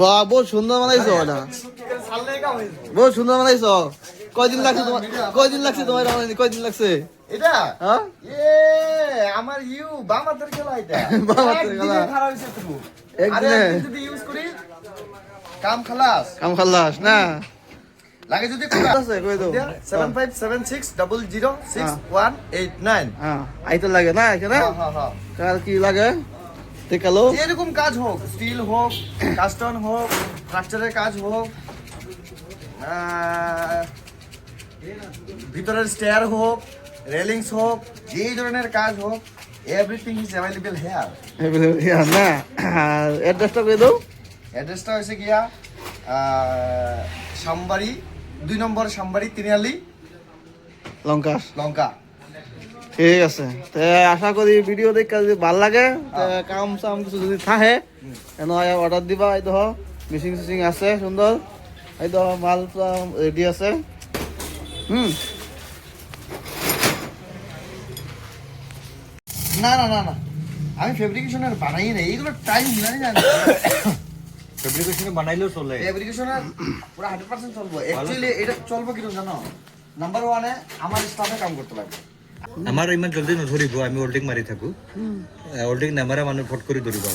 বাহ, বহুত সুন্দর বানাইছো এটা, বহুত সুন্দর বানাইছো। কয়দিন লাগছে তোমার, কয়দিন লাগছে তোমার বানাইতে, কয়দিন লাগছে এটা? হ্যাঁ আমার বাম হাতের খেলা এটা। বাম হাতের খেলা। একদিনে খারাপ হইছে তো। আরে একদিনে একদিন যদি ইউজ করি কাম খালাস। কাম খাল্লাস না লাগে যদি আছে কই দাও 7576006189। হ্যাঁ আইতে লাগে না এখানে। হ্যাঁ কার কি লাগে দেখালো। এরকম কাজ হোক, স্টিল হোক, কাস্টন হোক, স্ট্রাকচারের কাজ হোক, ভিতরের স্টেয়ার হোক, রেলিংস হোক, যে ধরনের কাজ হোক, এভরিথিং ইজ অ্যাভেলেবল হেয়ার। না আর অ্যাড্রেসটা কই দাও। অ্যাড্রেসটা হয়েছে গিয়া সামবাড়ি 2 নম্বর সামবাড়ি তিনিয়ালি লঙ্কা। লঙ্কা। ঠিক আছে, তে আশা করি ভিডিও দেখে যদি ভাল লাগে, কাম সাম কিছু যদি থাকে এন অর্ডার দিবা। এই দেখো মিশিং সিশিং আছে সুন্দর, এই দেখো মাল রেডি আছে। না না না না, আমি ফেব্রিকেশনের বানাই না, এইগুলো টাইম লাগে না। ফেব্রিকেশনে বানাইলেও চলে। ফেব্রিকেশনের পুরো 100% চলবো। অ্যাকচুয়ালি এটা চলবো কিরকম জানো? নাম্বার 1 এ আমার স্টাফে কাম করতে লাগবে। আমার ইমান জলদি নধৰিব, আমি হোল্ডিং মাৰি থাকো। হোল্ডিং নামাৰা মানুহ ফট কৰি ধৰিব।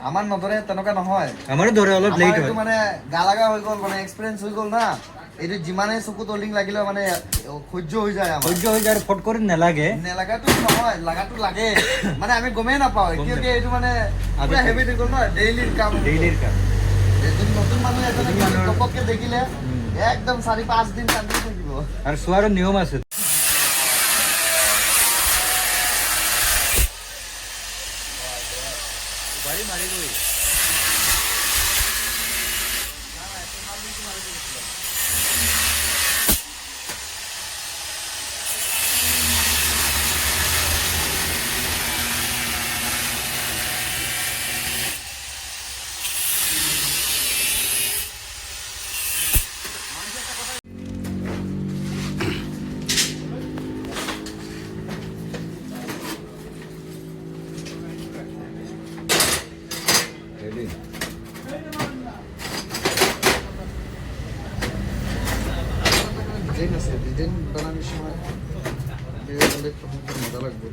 আমার নজরে তেনেকুৱা নহয়। আমাৰো ধৰে অলপ আমার লেট এইটো হয়। মানে গালাগা হৈ গ'ল, মানে এক্সপিৰিয়েঞ্চ হৈ গ'ল না। এইটো যিমানে চকুত হোল্ডিং লাগিলে মানে সহ্য হৈ যায় আমাৰ। সহ্য হৈ যায়, ফট কৰি নালাগে। নেলাগাটো নহয়, লাগাটো লাগে। মানে আমি গমেই নাপাওঁ কিয় কি এইটো মানে পুৰা হেবিট হৈ গ'ল ন, ডেইলিৰ কাম। ডেইলিৰ কাম। এজন নতুন মানুহ এজনে ঘপককে দেখিলে একদম 4-5 দিন কান্দি থাকিব। আৰু চোৱাৰো নিয়ম আছে। ডিজাইন আছে, ডিজাইন বানানোর সময় মজা লাগবে।